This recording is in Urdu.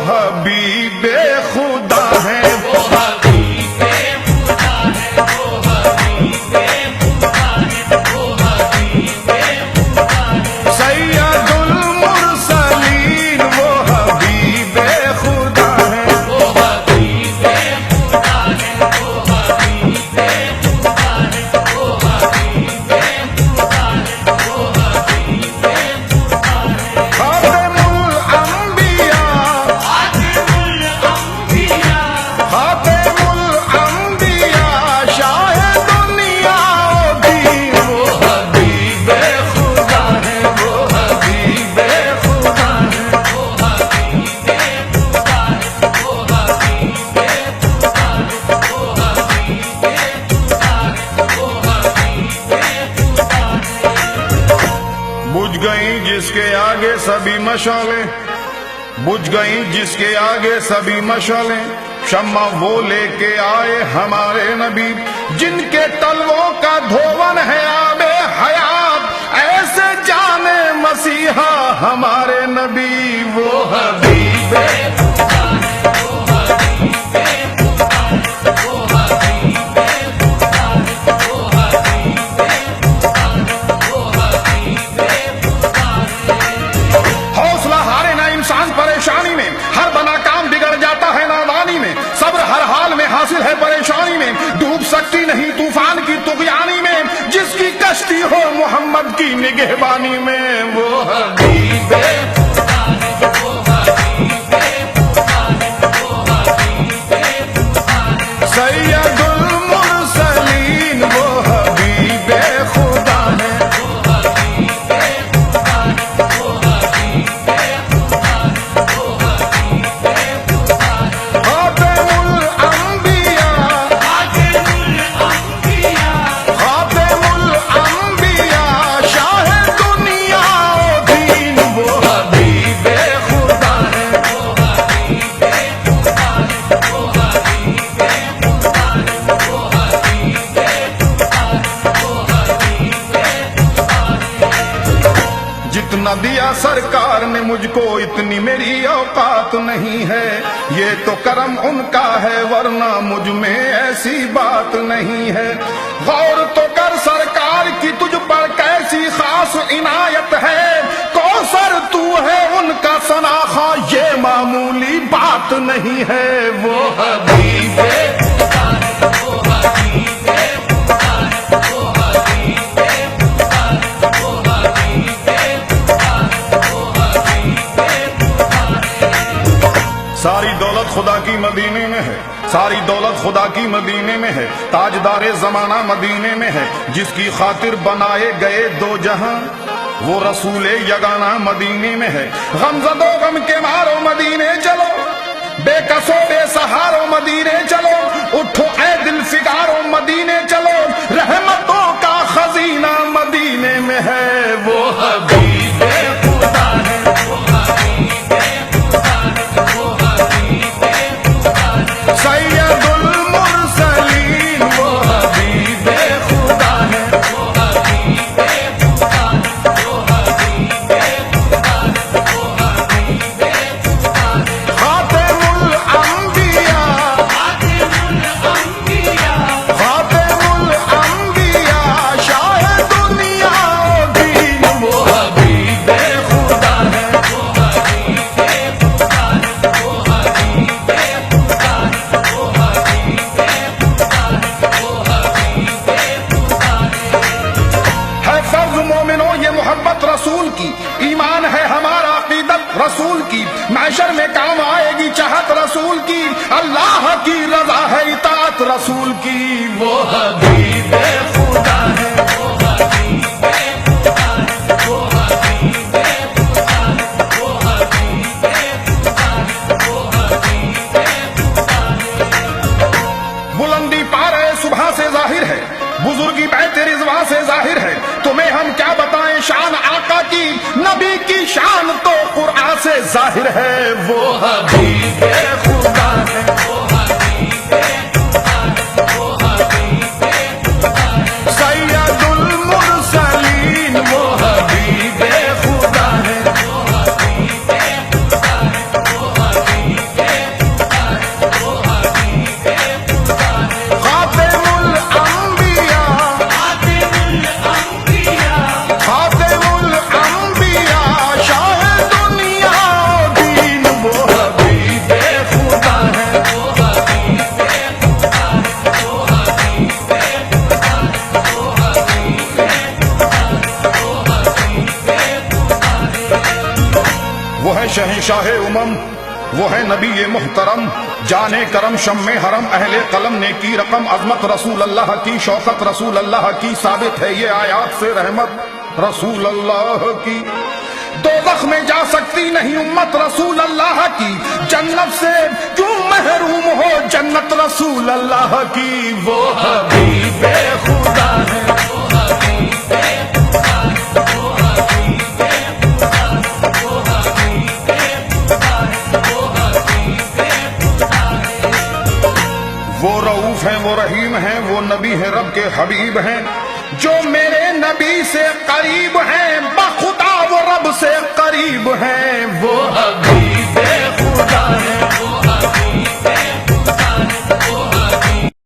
حبیب خدا ہے، وہ حبیب خدا ہے، وہ حبیب خدا ہے، وہ حبیب خدا ہے، سید المرسلین وہ حبیب خدا ہے، وہ حبیب خدا ہے، وہ حبیب خدا ہے، وہ حبیب خدا ہے، وہ حبیب خدا ہے، خاتم الانبیاء، خاتم الانبیاء، خاتم الانبیاء، شاہ دنیا و دین وہ حبیب خدا ہے، وہ حبیب خدا ہے، وہ حبیب خدا ہے، وہ حبیب خدا ہے، وہ حبیب خدا ہے، وہ حبیب خدا ہے۔ بجھ گئی جس کے آگے سبھی مشعلیں، بجھ گئی جس کے آگے سبھی مشعلیں، شمع وہ لے کے آئے ہمارے نبی، جن کے تلووں کا دھون ہے آب حیات، ایسے جانے مسیحا ہمارے نبی وہ حبیب حوصلہ ہارے نہ انسان پریشانی میں، ہر بنا کام بگڑ جاتا ہے نادانی میں، صبر ہر حال میں حاصل ہے پریشانی میں، ڈوب سکتی نہیں طوفان کی طغیانی میں، جس کی کشتی ہو محمد کی نگہبانی میں وہ حبیب سید المرسلین وہ حبیب خدا ہے، خاتم الانبیاء، خاتم الانبیاء، شاہ دنیا و دین وہ حبیب خدا ہے، جتنا دیا سرکار نے مجھ کو اتنی میری اوقات نہیں ہے، یہ تو کرم ان کا ہے ورنہ مجھ میں ایسی بات نہیں ہے، غور تو کر سرکار کی تجھ پر کیسی خاص عنایت ہے، کوثر تو ہے ان کا سناخا یہ معمولی بات نہیں ہے وہ حبیب ساری دولت خدا کی مدینے میں ہے، ساری دولت خدا کی مدینے میں ہے، تاجدار زمانہ مدینے میں ہے، جس کی خاطر بنائے گئے دو جہاں وہ رسول یگانہ مدینے میں ہے، غم زدو غم کے مارو مدینے چلو، بے کسو بے سہارو مدینے چلو، اٹھو اے دل فگارو مدینے چلو، رحمتوں کا خزینہ مدینے میں ہے وہ حبیب خدا ہے، سید المرسلین وہ حبیب خدا ہے، خاتم الانبیاء، خاتم الانبیاء، شاہ دنیا و دین وہ حبیب خدا ہے، ہے فرض مومنوں یہ محبت رسول کی، ایمان ہے ہمارا عقیدت رسول کی، معاشر میں کام آئے گی چاہت رسول کی، اللہ کی رضا ہے اطاعت رسول کی وہ حبیب خدا ہے، بلندی پارے صبح سے ظاہر ہے، بزرگی بیت رضوا سے ظاہر ہے، تمہیں ہم کیا بتائیں شان آقا کی، نبی کی شان تو قرآن سے ظاہر ہے وہ حبیب خدا ہے، سید المرسلین وہ حبیب خدا ہے، وہ ہے نبی محترم جانے کرم شم حرم اہل قلم نے کی رقم عظمت رسول اللہ کی شوکت رسول اللہ کی ثابت ہے یہ آیات سے رحمت رسول اللہ کی دوزخ میں جا سکتی نہیں امت رسول اللہ کی جنت سے کیوں محروم ہو جنت رسول اللہ کی وہ حبیب خدا ہے وہ حبیب خدا وہ حبیب خدا وہ حبیب خدا وہ حبیب خدا وہ رؤوف ہیں وہ رحیم ہیں وہ نبی ہے رب کے حبیب ہیں جو میرے نبی سے قریب ہیں بخدا وہ رب سے قریب ہیں وہ حبیب